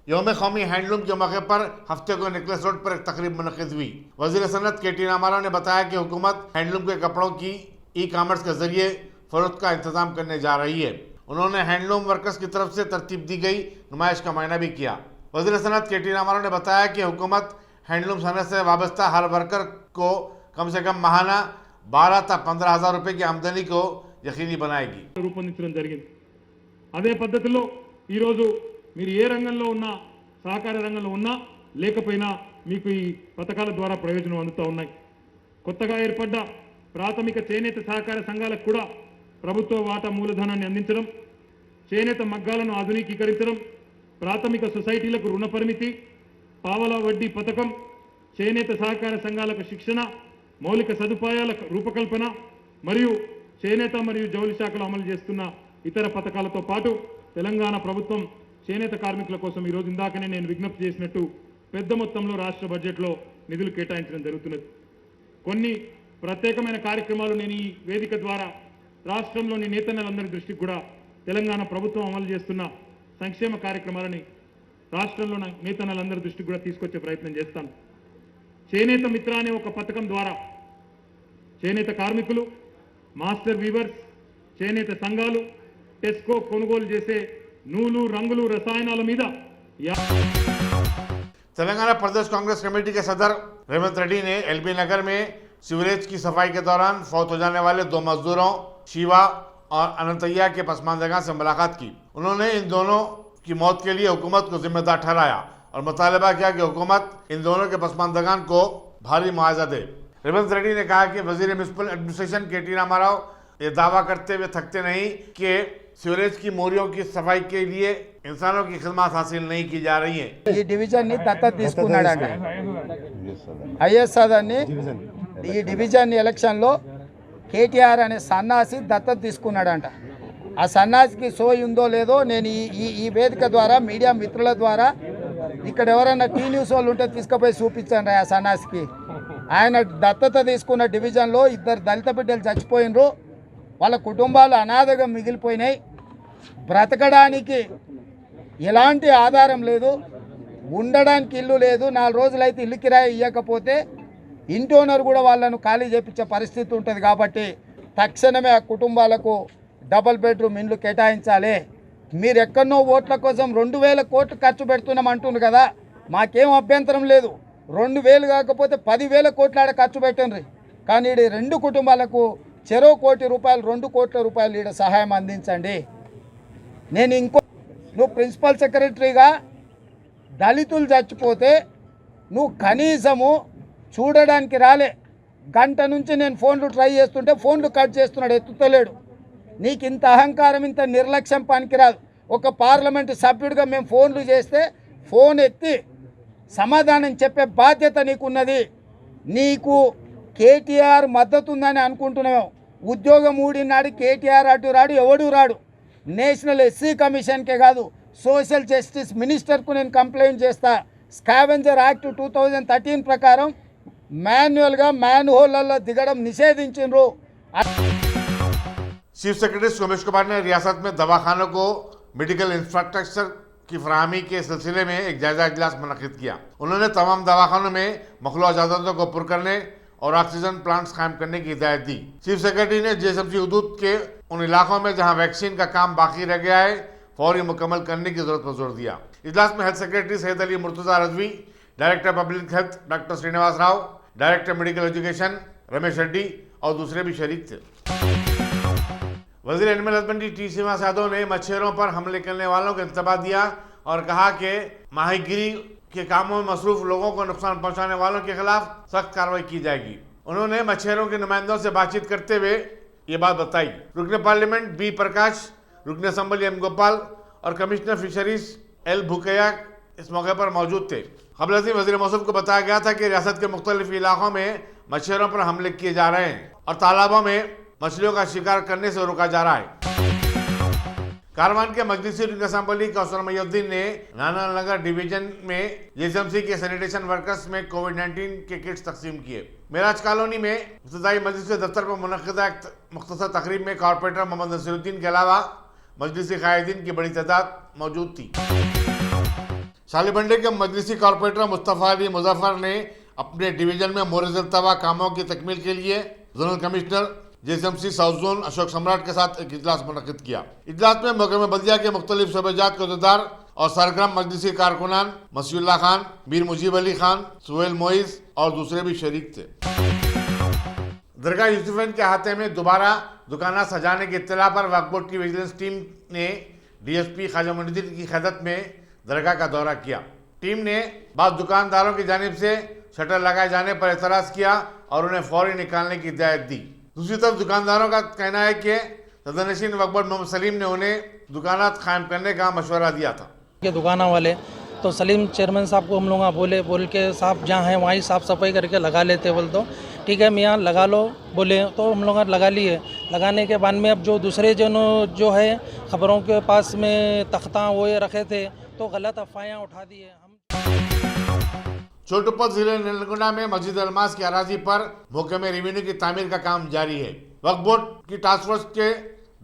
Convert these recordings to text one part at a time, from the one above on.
यौम कौमी हैंडलूम के मौके पर हफ्ते को नेकलेस रोड पर एक तकरीब मुनक्किद हुई। वजीर सनत KT रामाराव ने बताया कि हुकूमत हैंडलूम के कपड़ों की ई-कॉमर्स के जरिए फरोख्त का इंतजाम करने जा रही है। उन्होंने हैंडलूम वर्कर्स की तरफ से तरतीब दी गई नुमाइश का मायना भी किया। वजीर सनत KT रामाराव ने बताया कि हुकूमत हैंडलूम सनत से वाबस्ता हर वर्कर को कम से कम माहाना 12 से 15 हज़ार रुपये की आमदनी को यकीनी बनाएगी। రూపొందించడం జరిగింది। అదే పద్ధతిలో ఈ రోజు మీరు ఏ రంగంలో ఉన్నా, సహకార రంగంలో ఉన్నా లేకపోయినా మీకు ఈ పథకాల ద్వారా ప్రయోజనం అందుతూ ఉన్నాయి। కొత్తగా ఏర్పడ్డ ప్రాథమిక చేనేత సహకార సంఘాలకు కూడా ప్రభుత్వ వాటా మూలధనాన్ని అందించడం, చేనేత మగ్గాలను ఆధునికీకరించడం, ప్రాథమిక సొసైటీలకు రుణ పరిమితి, పావలా వడ్డీ పథకం, చేనేత సహకార సంఘాలకు శిక్షణ, మౌలిక సదుపాయాల రూపకల్పన మరియు చేనేత మరియు జౌళి శాఖలో అమలు చేస్తున్న ఇతర పథకాలతో పాటు తెలంగాణ ప్రభుత్వం చేనేత కార్మికుల కోసం ఈ రోజు ఇందాకనే నేను విజ్ఞప్తి చేసినట్టు పెద్ద మొత్తంలో రాష్ట్ర బడ్జెట్లో నిధులు కేటాయించడం జరుగుతున్నది। కొన్ని ప్రత్యేకమైన కార్యక్రమాలు నేను ఈ వేదిక ద్వారా రాష్ట్రంలోని నేతన్నలందరి దృష్టికి కూడా తెలంగాణ ప్రభుత్వం అమలు చేస్తున్న సంక్షేమ కార్యక్రమాలని రాష్ట్రంలో నేతన్నలందరి దృష్టికి కూడా తీసుకొచ్చే ప్రయత్నం చేస్తాను। చేనేత మిత్ర అనే ఒక పథకం ద్వారా చేనేత కార్మికులు, మాస్టర్ వీవర్స్, చేనేత సంఘాలు టెస్కో కొనుగోలు చేసే నూలు, రంగులు, రసాయనాల మీద तेलंगाना प्रदेश कांग्रेस कमेटी के सदर रेवंत रेड्डी ने LB नगर में सीवरेज की सफाई के दौरान फौत हो जाने वाले 2 मजदूरों शिवा और अनंतैया के पसमानदगा से मुलाकात की। उन्होंने इन दोनों की मौत के लिए हुकूमत को जिम्मेदार ठहराया और मुतालबा किया कि हुकूमत इन दोनों के पसमानदगान को भारी मुआवजा दे। रेवंत रेड्डी ने कहा कि वजीर म्युनिसिपल एडमिनिस्ट्रेशन KT रामाराव ये दावा करते हुए थकते नहीं कि सीवरेज की मोरियों की सफाई के लिए इंसानों की खिदमत हासिल नहीं की जा रही है। ఈ డివిజన్ ని దత్తత తీసుకున్నాడంట ISR అని ఈ డివిజన్ ఎలక్షన్ లో KTR అనే సన్నాసి దత్తత తీసుకున్నాడంట। ఆ సన్నాసికి సోయి ఉందో లేదో నేను ఈ వేదిక ద్వారా మీడియా మిత్రుల ద్వారా ఇక్కడ ఎవరైనా టీ న్యూస్ వాళ్ళు ఉంటే తీసుకుపోయి చూపించండి ఆ సన్నాసికి। ఆయన దత్తత తీసుకున్న డివిజన్లో 2 దళిత బిడ్డలు చచ్చిపోయినరు, వాళ్ళ కుటుంబాలు అనాథగా మిగిలిపోయినాయి, బ్రతకడానికి ఎలాంటి ఆధారం లేదు, ఉండడానికి ఇల్లు లేదు, 4 రోజులైతే ఇల్లు కిరాయి ఇవ్వకపోతే ఇంటి ఓనర్ కూడా వాళ్ళను ఖాళీ చేయించే పరిస్థితి ఉంటుంది। కాబట్టి తక్షణమే ఆ కుటుంబాలకు డబుల్ బెడ్రూమ్ ఇండ్లు కేటాయించాలి। మీరు ఎక్కడనో ఓట్ల కోసం 2000 కోట్లు ఖర్చు పెడుతున్నాం అంటున్నారు కదా, మాకేం అభ్యంతరం లేదు, 2000 కాకపోతే 10,000 కోట్లు ఆడ ఖర్చు పెట్టండి, కానీ ఈ 2 కుటుంబాలకు చెరో ₹1 కోటి 2 కోట్ల రూపాయలు ఈడ సహాయం అందించండి। నేను నువ్వు ప్రిన్సిపల్ సెక్రటరీగా దళితులు చచ్చిపోతే నువ్వు కనీసము చూడడానికి రాలే, గంట నుంచి నేను ఫోన్లు ట్రై చేస్తుంటే ఫోన్లు కట్ చేస్తున్నాడు, ఎత్తుతలేడు। నీకు ఇంత అహంకారం, ఇంత నిర్లక్ష్యం పనికిరాదు। ఒక పార్లమెంటు సభ్యుడిగా మేము ఫోన్లు చేస్తే ఫోన్ ఎత్తి సమాధానం చెప్పే బాధ్యత నీకున్నది। నీకు KTR మద్దతు ఉందని అనుకుంటున్నావు, ఉద్యోగం ఊడినాడు KTR అటు రాడు, ఎవడు రాడు। నేషనల్ SC కమిషన్కే కాదు సోషల్ జస్టిస్ మినిస్టర్కు నేను కంప్లైంట్ చేస్తా। స్కావెంజర్ యాక్ట్ 2013 ప్రకారం మాన్యువల్గా మ్యాన్హోల్లలో దిగడం నిషేధించారు। चीफ सेक्रेटरी सोमेश कुमार ने रियासत में दवाखानों को मेडिकल इंफ्रास्ट्रक्चर की फराहमी के सिलसिले में एक जायजा इजलास मुनक्किद किया। उन्होंने तमाम दवाखानों में मखलूआ इजाजतों को पुर करने और ऑक्सीजन प्लांट्स कायम करने की हिदायत दी। चीफ सेक्रेटरी ने GSMC हदूद के उन इलाकों में जहां वैक्सीन का काम बाकी रह गया है फौरी मुकम्मल करने की जरूरत पर जोर दिया। इजलास में health secretary Syed Ali Murtaza Rizvi, director public health doctor Srinivas Rao, director medical education Ramesh Reddy और दूसरे भी शरीक थे। वजीर animal husbandry T Srinivas Yadav ने मच्छरों पर हमले करने वालों को इंतबाह दिया और कहा कि माहीगिरी के कामों में मसरूफ लोगों को नुकसान पहुंचाने वालों के खिलाफ सख्त कार्रवाई की जाएगी। उन्होंने मच्छरों के नुमाइंदों से बातचीत करते हुए ये बात बताई। रुकने पार्लियामेंट B प्रकाश, रुकने असम्बली M गोपाल और कमिश्नर फिशरीज L भूकैया इस मौके पर मौजूद थे। कबल अज़ीम वज़ीर मौसूफ को बताया गया था कि रियासत के मुख्तलिफ इलाकों में मच्छरों पर हमले किए जा रहे हैं और तालाबों में मछलियों का शिकार करने से रोका जा रहा है। कारवान के मजलिसी असम्बली कौसर मयुद्दीन ने नानानगर डिवीजन में GSMC के सैनिटेशन वर्कर्स में कोविड-19 के किट्स तकसीम किए। मेराज कॉलोनी में इब्तिदाई मजलिस दफ्तर पर मुनक्किदा एक मुख्तसर तकरीब में कॉर्पोरेटर मोहम्मद नसीरुद्दीन के अलावा मजलिसी कायदीन की बड़ी तादाद मौजूद थी। सालिबंडे के मजलिसी कॉर्पोरेटर मुस्तफ़ा अली मुजफ्फर ने अपने डिवीजन में मोरजलतवा कामों की तकमील के लिए zonal commissioner JCMC south zone Ashok सम्राट के साथ एक इजलास मुनक़िद किया। इजलास में महकमा बल्दिया के मुख्तलिफ शोबेजात के अहदेदार और सरगर्म मजलिसी कारकुनान मसीउल्लाह खान, मीर मुजीब अली खान, सुहेल मोइस और दूसरे भी शरीक थे। दरगाह यूसुफैन के अहाते में दोबारा दुकाना सजाने की इत्तला पर वक्फ बोर्ड की विजिलेंस टीम ने DSP ख्वाजा मुइनुद्दीन की क़यादत में दरगाह का दौरा किया। टीम ने बाद दुकानदारों की जानिब से शटर लगाए जाने पर एतराज़ किया और उन्हें फौरी निकालने की हिदायत दी। दूसरी तरफ दुकानदारों का कहना है कि सदरनशीन वक्फ बोर्ड मोहम्मद सलीम ने उन्हें दुकानात कायम करने का मशवरा दिया था। के दुकाना वाले तो सलीम चेयरमैन साहब को हम लोग बोल के साहब जहाँ हैं वहीं साफ़ सफाई करके लगा लेते, बोल तो ठीक है मियाँ लगा लो बोले, तो हम लोग लगा लिए। लगाने के बाद में अब जो दूसरे जो है खबरों के पास में तख्ता वो ये रखे थे तो गलत अफवाहें उठा दिए। छोटूपत जिले नलगुंडा में मस्जिद अलमास की अराजी पर महकमे रेवेन्यू की तामीर का काम जारी है। वक्फ बोर्ड की टास्क फोर्स के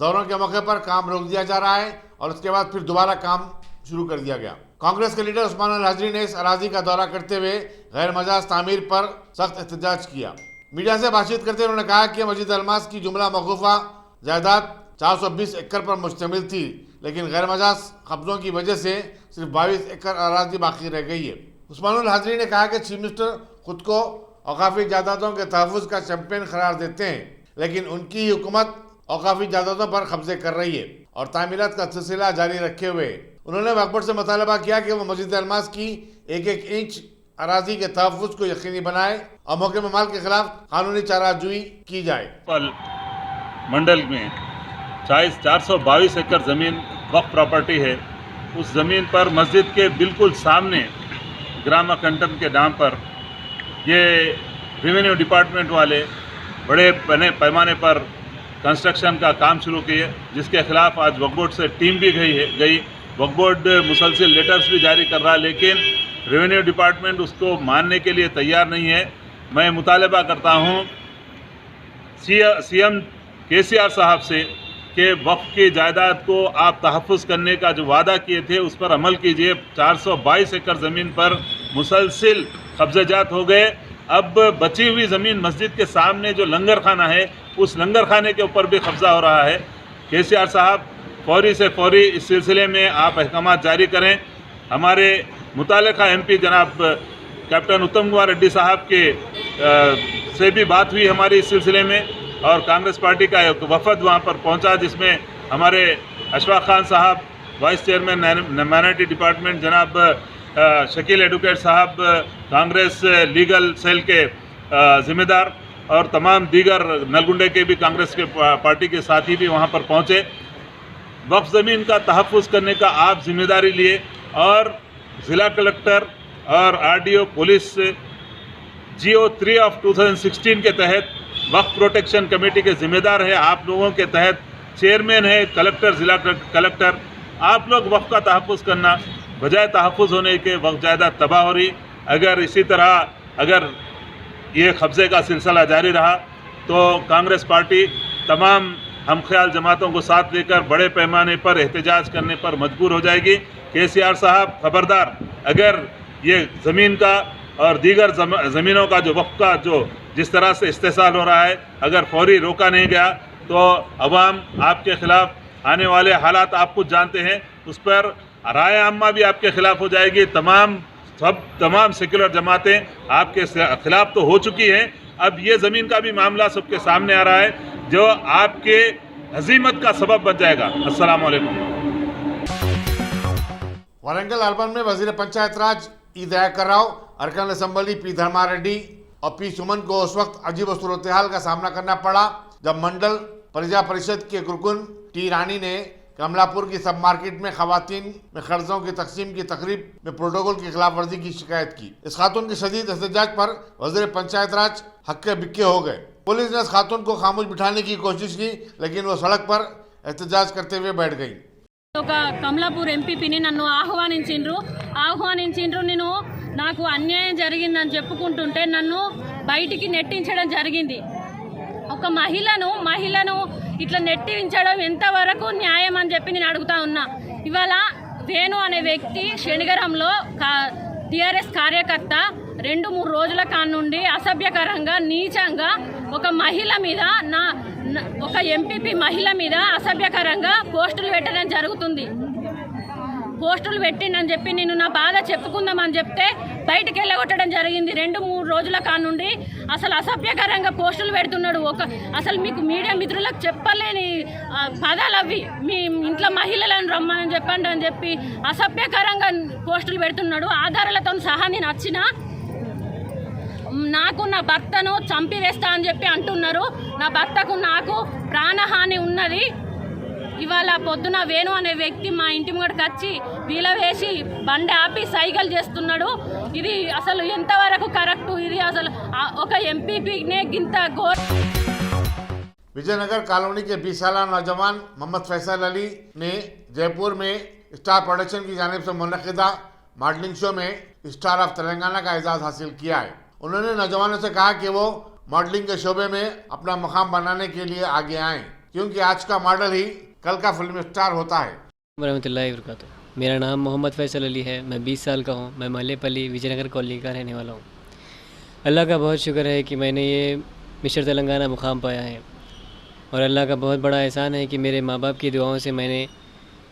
दौरों के मौके पर काम रोक दिया जा रहा है और उसके बाद फिर दोबारा काम शुरू कर दिया गया। कांग्रेस के लीडर उस्मान अल हाजरी ने इस अराजी का दौरा करते हुए गैर मजाज तामीर पर सख्त एहतजाज किया। मीडिया से बातचीत करते हुए उन्होंने कहा कि मस्जिद अलमास की जुमला मौकूफा जायदाद 420 एकड़ पर मुश्तमिल थी, लेकिन गैर मजाज कब्जों की वजह से सिर्फ 22 एकड़ अराजी बाकी रह गई है। उस्मान अल हाजरी ने कहा कि चीफ मिनिस्टर खुद को औकाफी जायदादों के तहफ़्फ़ुज़ का चैंपियन करार देते हैं, लेकिन उनकी हुकूमत औकाफी जायदादों पर कब्जे कर रही है और तामीरात का सिलसिला जारी रखे हुए। उन्होंने वक्फ बोर्ड से मुतालबा किया कि वो मस्जिद अलमास की एक इंच अराजी के तहफ़्फ़ुज़ को यकीनी बनाए और मौके में माल के खिलाफ कानूनी चाराजोई की जाए। मंडल में 422 एकड़ ज़मीन वक्फ प्रॉपर्टी है। उस ज़मीन पर मस्जिद के बिल्कुल सामने ग्राम कंटन के नाम पर ये रेवेन्यू डिपार्टमेंट वाले बड़े पैमाने पर कंस्ट्रक्शन का काम शुरू किए, जिसके खिलाफ आज वक्फ बोर्ड से टीम भी गई। वक्फ बोर्ड मुसलसल लेटर्स भी जारी कर रहा है, लेकिन रेवेन्यू डिपार्टमेंट उसको मानने के लिए तैयार नहीं है। मैं मुतालबा करता हूँ CM KCR साहब से कि वक्फ की जायदाद को आप तहफ़्फ़ुज़ करने का जो वादा किए थे उस पर अमल कीजिए। 422 एकड़ ज़मीन पर मुसलसिल कब्ज़ात हो गए। अब बची हुई ज़मीन मस्जिद के सामने जो लंगर खाना है उस लंगर खाने के ऊपर भी कब्ज़ा हो रहा है। KCR साहब फौरी से फौरी इस सिलसिले में आप अहकाम जारी करें। हमारे मुतालिका MP जनाब कैप्टन उत्तम कुमार रेड्डी साहब के से भी बात हुई हमारी इस सिलसिले में, और कांग्रेस पार्टी का एक वफद वहाँ पर पहुँचा, जिसमें हमारे अशफाक खान साहब, वाइस चेयरमैन माइनॉरिटी डिपार्टमेंट जनाब शकील एडवोकेट साहब, कांग्रेस लीगल सेल के ज़िम्मेदार और तमाम दीगर नलगुंडे के भी कांग्रेस के पार्टी के साथी भी वहाँ पर पहुँचे। वक्फ ज़मीन का तहफ़्फ़ुज़ करने का आप जिम्मेदारी लिए और ज़िला कलेक्टर और RDO पुलिस GO 3 ऑफ 2016 के तहत वक्फ प्रोटेक्शन कमेटी के ज़िम्मेदार है। आप लोगों के तहत चेयरमैन है कलेक्टर, ज़िला कलेक्टर। आप लोग वक्फ का तहफ़्फ़ुज़ करना, बजाय तहफ़्फ़ुज़ होने के वक्फ जायदाद तबाह हो रही। अगर इसी तरह अगर ये कब्ज़े का सिलसिला जारी रहा तो कांग्रेस पार्टी तमाम हमख्याल जमातों को साथ लेकर बड़े पैमाने पर एहतजाज करने पर मजबूर हो जाएगी। KCR साहब खबरदार, अगर ये ज़मीन का और दीगर ज़मीनों का जो वक्फ का जो जिस तरह से इस्तेसाल हो रहा है, अगर फौरी रोका नहीं गया तो अवाम आपके ख़िलाफ़ आने वाले हालात आप खुद जानते हैं, उस पर राय आम्मा भी आपके ख़िलाफ़ हो जाएगी। तमाम सेक्युलर जमातें आपके ख़िलाफ़ तो हो चुकी हैं, अब ये ज़मीन का भी मामला सबके सामने आ रहा है जो आपके हज़ीमत का सबब बन जाएगा। अस्सलाम वालेकुम। वरंगल अर्बन में वजीर पंचायत राज ई दयाकर राव, अरकान असम्बली P धर्मारेड्डी और P सुमन को उस वक्त अजीब सूरत हाल का सामना करना पड़ा जब मंडल प्रजा परिषद के कुरकुन T रानी ने कमलापुर की सब मार्केट में खवातीन में कर्जों की तकसीम की तकरीब में प्रोटोकॉल की खिलाफ वर्जी की शिकायत की। इस खातून की शदीद एहतजाज पर वजीर पंचायत राज हक्के बिक्के हो गए। पुलिस ने इस खातून को खामोश बिठाने की कोशिश की, लेकिन वो सड़क पर एहतजाज करते हुए बैठ गई। కమలాపూర్ ఎంపీని నన్ను ఆహ్వానించిండ్రు నేను నాకు అన్యాయం జరిగిందని చెప్పుకుంటుంటే నన్ను బయటికి నెట్టించడం జరిగింది। ఒక మహిళను ఇట్లా నెట్టించడం ఎంతవరకు న్యాయం అని చెప్పి నేను అడుగుతా ఉన్నా। ఇవాళ వేణు అనే వ్యక్తి శనిగరంలో టీఆర్ఎస్ కార్యకర్త 2-3 రోజుల కానుండి అసభ్యకరంగా నీచంగా ఒక మహిళ మీద ఒక ఎంపీపీ మహిళ మీద అసభ్యకరంగా పోస్టులు పెట్టడం జరుగుతుంది. పోస్టులు పెట్టిండని చెప్పి నేను నా బాధ చెప్పుకుందామని చెప్తే బయటికి వెళ్ళగొట్టడం జరిగింది. 2-3 రోజుల కానుండి అసలు అసభ్యకరంగా పోస్టులు పెడుతున్నాడు. అసలు మీకు మీడియా మిత్రులకు చెప్పలేని పదాలు అవి. మీ ఇంట్లో మహిళలను రమ్మని చెప్పండి అని చెప్పి అసభ్యకరంగా పోస్టులు పెడుతున్నాడు. ఆధారాలతో సహా నేను వచ్చిన నాకు నా భర్తను చంపివేస్తా అని చెప్పి అంటున్నారు. నా భర్తకు నాకు ప్రాణహాని ఉన్నది. ఇవాళ పొద్దున వేణు అనే వ్యక్తి మా ఇంటి ముంగడికి వచ్చి వీల వేసి బండి ఆపి సైకిల్ చేస్తున్నాడు. ఇది అసలు ఎంతవరకు కరెక్ట్? ఇది అసలు ఒక ఎంపీపీనే గింత विजयनगर कॉलोनी के 20 साल नौजवान मोहम्मद फैसल अली ने जयपुर में स्टार प्रोडक्शन की जानिब से मुनक़िदा मॉडलिंग शो में स्टार ऑफ तेलंगाना का एजाज़ हासिल किया है। उन्होंने नौजवानों से कहा कि वो मॉडलिंग के शोबे में अपना मुकाम बनाने के लिए आगे आएं, क्योंकि आज का मॉडल ही कल का फिल्म स्टार होता है। रहमतुल्लाहि वबरकातुहू। मेरा नाम मोहम्मद फैसल अली है। मैं 20 साल का हूँ। मैं मल्लेपल्ली विजयनगर कॉलोनी का रहने वाला हूँ। अल्लाह का बहुत शुक्र है कि मैंने ये मिस्टर तेलंगाना मुकाम पाया है, और अल्लाह का बहुत बड़ा एहसान है कि मेरे माँ बाप की दुआओं से मैंने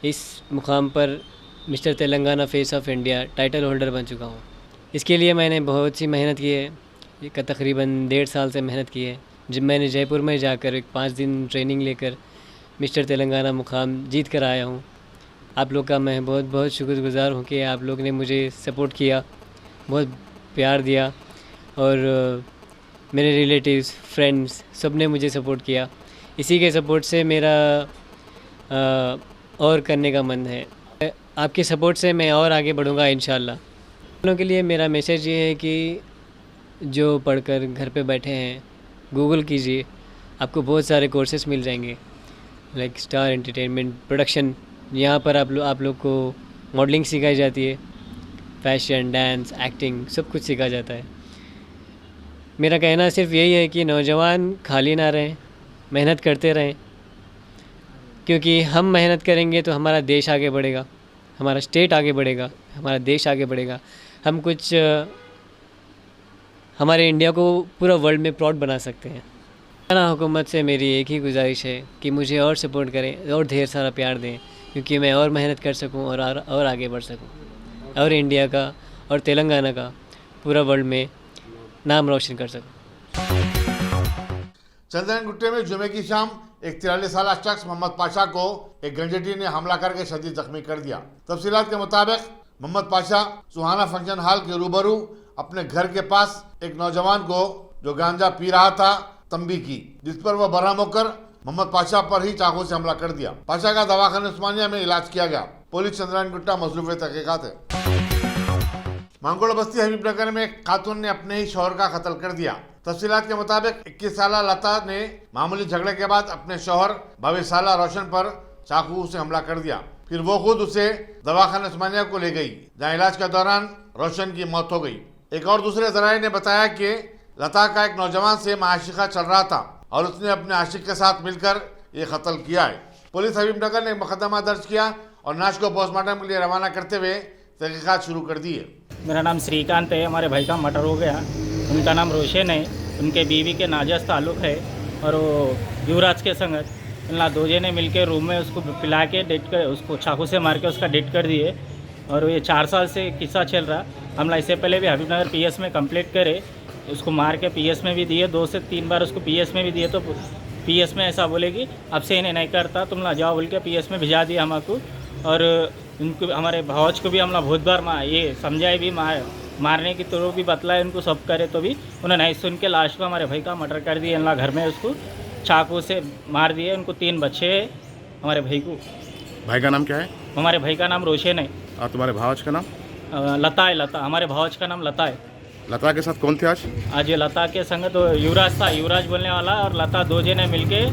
इस मुकाम पर mister Telangana face of India title holder बन चुका हूँ। इसके लिए मैंने बहुत सी मेहनत की है। तकरीबन 1.5 साल से मेहनत की है। जब मैंने जयपुर में जाकर 5 दिन ट्रेनिंग लेकर मिस्टर तेलंगाना मुकाम जीत कर आया हूँ। आप लोग का मैं बहुत बहुत शुक्रगुज़ार हूँ कि आप लोग ने मुझे सपोर्ट किया, बहुत प्यार दिया, और मेरे रिलेटिव्स, फ्रेंड्स सब ने मुझे सपोर्ट किया। इसी के सपोर्ट से मेरा और करने का मन है। आपके सपोर्ट से मैं और आगे बढ़ूँगा इंशाल्लाह। लोगों के लिए मेरा मैसेज ये है कि जो पढ़कर घर पे बैठे हैं, गूगल कीजिए, आपको बहुत सारे कोर्सेस मिल जाएंगे, लाइक स्टार एंटरटेनमेंट प्रोडक्शन। यहाँ पर आप लोग को मॉडलिंग सिखाई जाती है, फैशन, डांस, एक्टिंग सब कुछ सिखाया जाता है। मेरा कहना सिर्फ यही है कि नौजवान खाली ना रहें, मेहनत करते रहें, क्योंकि हम मेहनत करेंगे तो हमारा देश आगे बढ़ेगा, हमारा स्टेट आगे बढ़ेगा, हमारा देश आगे बढ़ेगा। हम कुछ हमारे इंडिया को पूरा वर्ल्ड में प्राउड बना सकते हैं। हुकूमत से मेरी एक ही गुजारिश है कि मुझे और सपोर्ट करें और ढेर सारा प्यार दें, क्योंकि मैं और मेहनत कर सकूं और आगे बढ़ सकूं, और इंडिया का और तेलंगाना का पूरा वर्ल्ड में नाम रोशन कर सकूं। चंदन गुट्टे में जुमे की शाम एक 43 साल शख्स मोहम्मद पाशा को एक गंजेटी ने हमला करके शदीद जख्मी कर दिया। तफसीलात के मुताबिक मोहम्मद पाशा सुहाना फंक्शन हॉल के रूबरू अपने घर के पास एक नौजवान को जो गांजा पी रहा था तंबी की, जिस पर वह बरहम होकर मोहम्मद पाशा पर ही चाकू से हमला कर दिया। पाशा का दवाखाना उस्मानिया में इलाज किया गया। पुलिस चंद्रायन गुट्टा मसरूफ तहकीकात है। मांगोड़ बस्ती हबीबनगर में एक खातून ने अपने ही शौहर का कत्ल कर दिया। तफसीलात के मुताबिक 21 साल लता ने मामूली झगड़े के बाद अपने शौहर 22 साल रोशन पर चाकू से हमला कर दिया। फिर वो खुद उसे दवाखाना उस्मानिया को ले गई, जहाँ इलाज के दौरान रोशन की मौत हो गई। एक और दूसरे जराये ने बताया कि लता का एक नौजवान से माशिका चल रहा था और उसने अपने आशिक के साथ मिलकर ये कत्ल किया है। पुलिस हबीबनगर ने मुकदमा दर्ज किया और लाश को पोस्टमार्टम के लिए रवाना करते हुए तहकीकात शुरू कर दी है। मेरा नाम श्रीकांत है। हमारे भाई का मर्डर हो गया। उनका नाम रोशन है। उनके बीवी के नाजायज़ ताल्लुक़ है और वो युवराज के संगत इन दो जने मिल के रूम में उसको पिला के डेट कर, उसको चाकू से मार के उसका डेट कर दिए। और ये 4 साल से किस्सा चल रहा। हमला इससे पहले भी हबीबनगर पीएस में कंप्लेंट करे, उसको मार के पीएस में भी दिए, 2 से 3 बार उसको पीएस में भी दिए। तो पीएस में ऐसा बोले कि अब से इन्हें नहीं करता, तुम ला जाओ बोल के पीएस में भिजा दिया हमको। और उनको हमारे भावज को भी हमला बहुत बार ये समझाए भी, मारने की तो भी बतलाए उनको, सब करे तो भी उन्हें नहीं सुन के लाश को हमारे भाई का मर्डर कर दिए। इनला घर में उसको चाकू से मार दिए। उनको 3 बच्चे हैं हमारे भाई को। भाई का नाम क्या है? हमारे भाई का नाम रोशन है। और तुम्हारे भावज का नाम? लता है। लता हमारे भावज का नाम लता है। लता के साथ कौन थे आज? आज ये लता के संग तो युवराज था, युवराज बोलने वाला, और लता 2 जने मिलके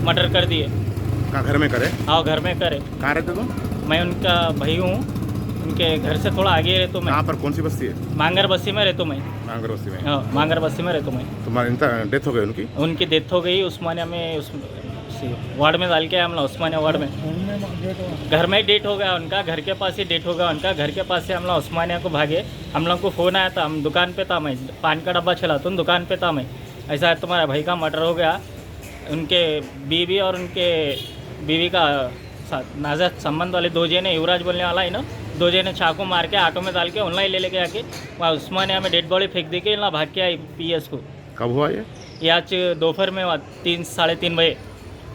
मर्डर कर दिए। कहाँ घर में करे? हाँ घर में करे। कहाँ रहते तुम? मैं उनका भाई हूँ। उनके घर से थोड़ा आगे रहता हूँ मैं। कहाँ पर? कौन सी बस्ती है? मांगर बस्ती में रहता हूँ मैं। मांगर बस्ती में? हाँ मांगर बस्ती में रहता हूँ मैं। तुम्हारी डेथ हो गई उनकी? उनकी डेथ हो गई उस्मानिया में, वार्ड में डाल के हम लोग उस्मानिया वार्ड में घर में डेट हो गया उनका, घर के पास ही डेट हो गया उनका। घर के पास से हम लोग उस्मानिया को भागे। हम लोग को फ़ोन आया था, हम दुकान पे था, मैं पान का डब्बा चलाता हूँ, दुकान पे था मैं। ऐसा है तुम्हारे भाई का मर्डर हो गया। उनके बीवी और उनके बीवी का नाज़त संबंध वाले दो जने, युवराज बोलने वाला है ना, दो जने चाकू मार के ऑटो में डाल के ऑनलाइन लेके आके वहाँ उस्मानिया में डेड बॉडी फेंक दे के ना भाग के आई PS को। कब हुआ ये आज दोपहर में 3-3:30 बजे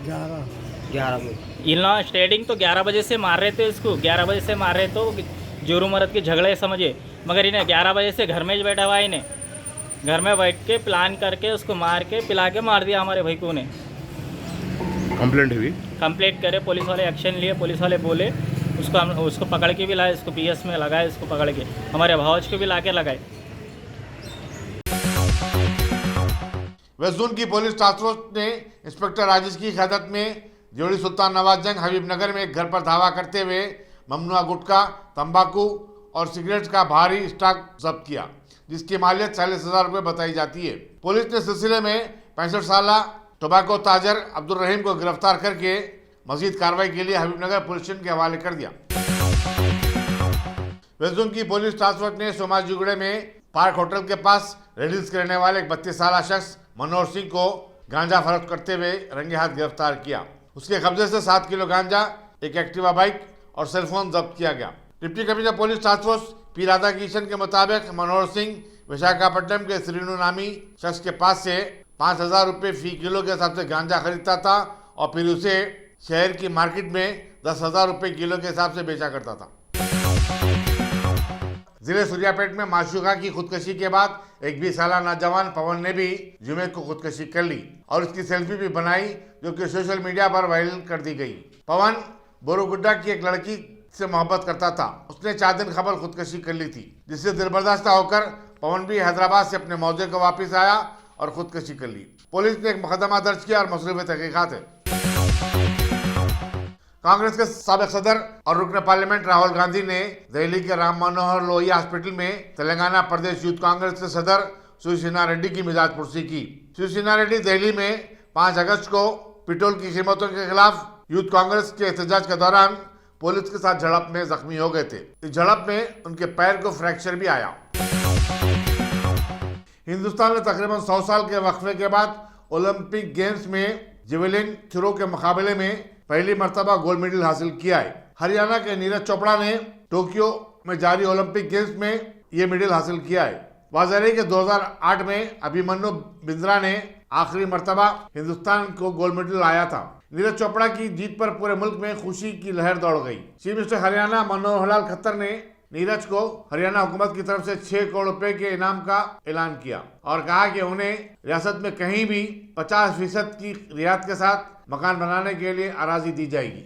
11 बजे। इन्होंने स्टेडिंग तो 11 बजे से मार रहे थे इसको, 11 बजे से मार रहे तो जोरू मरद के झगड़े समझे, मगर इन्हें 11 बजे से घर में ही बैठा हुआ, इन्हें घर में बैठ के प्लान करके उसको मार के पिला के मार दिया हमारे भाई को। उन्हें कंप्लेंट हुई, कंप्लेंट करे, पुलिस वाले एक्शन लिए, पुलिस वाले बोले उसको, हम उसको पकड़ के भी लाए, इसको PS में लगाए, इसको पकड़ के हमारे भावज को भी ला के लगाए। वेस्ट जोन की पुलिस टास्क फोर्स ने इंस्पेक्टर राजेश की क़यादत में जोड़ी सुल्तान नवाज जंग हबीबनगर में एक घर पर धावा करते हुए ममनुआ गुटखा, तंबाकू और सिगरेट का भारी स्टॉक जब्त किया, जिसकी मालियत 40,000 रुपये बताई जाती है। पुलिस ने सिलसिले में 65 साल टोबैको ताजर अब्दुल रहीम को गिरफ्तार करके मजीद कार्रवाई के लिए हबीबनगर पुलिस स्टेशन के हवाले कर दिया। वेस्ट जोन की पुलिस टास्क फोर्स ने सोमाजीगुड़े में पार्क होटल के पास रेडिल्स के रहने वाले एक 32 साल शख्स मनोहर सिंह को गांजा फरोख्त करते हुए रंगे हाथ गिरफ्तार किया। उसके कब्जे से 7 किलो गांजा, एक एक्टिवा बाइक और सेलफोन जब्त किया गया। Deputy commissioner police task force P Radhakishan के मुताबिक मनोहर सिंह विशाखापट्टनम के श्रीनु नामी शख्स के पास से 5,000 रुपये फी किलो के हिसाब से गांजा खरीदता था और फिर उसे शहर की मार्केट में 10,000 रुपये किलो के हिसाब से बेचा करता था। जिले सूर्यापेट में माशूका की खुदकशी के बाद एक 20 साल नौजवान पवन ने भी जुमे को खुदकशी कर ली और उसकी सेल्फी भी बनाई, जो कि सोशल मीडिया पर वायरल कर दी गई। पवन बोरूगुड्डा की एक लड़की से मोहब्बत करता था। उसने 4 दिन कबल खुदकशी कर ली थी, जिससे दिलबर्दाश्ता होकर पवन भी हैदराबाद से अपने मौजे को वापस आया और खुदकशी कर ली। पुलिस ने एक मुकदमा दर्ज किया और मसरूफ तहकीकात है। कांग्रेस के साबिक सदर और रुकन पार्लियामेंट राहुल गांधी ने दिल्ली के राम मनोहर लोहिया हॉस्पिटल में तेलंगाना प्रदेश यूथ कांग्रेस के सदर शिवसेना रेड्डी की मिजाज पुरसी की। शिवसेना रेड्डी दिल्ली में 5 अगस्त को पेट्रोल की कीमतों के खिलाफ यूथ कांग्रेस के एहतजाज के दौरान पुलिस के साथ झड़प में जख्मी हो गए थे। इस झड़प में उनके पैर को फ्रैक्चर भी आया। हिंदुस्तान ने तकरीबन 100 साल के वक्फे के बाद ओलंपिक गेम्स में जेवलिन थ्रो के मुकाबले में पहली मर्तबा गोल्ड मेडल हासिल किया है। हरियाणा के नीरज चोपड़ा ने टोक्यो में जारी ओलंपिक गेम्स में ये मेडल हासिल किया है। वाज़ेह है कि 2008 में अभिमन्यु बिंद्रा ने आखिरी मर्तबा हिंदुस्तान को गोल्ड मेडल लाया था। नीरज चोपड़ा की जीत पर पूरे मुल्क में खुशी की लहर दौड़ गई। चीफ मिनिस्टर हरियाणा मनोहर लाल खट्टर ने नीरज को हरियाणा हुकूमत की तरफ से 6 करोड़ रुपए के इनाम का ऐलान किया और कहा कि उन्हें रियासत में कहीं भी 50% की रियायत के साथ मकान बनाने के लिए अराजी दी जाएगी।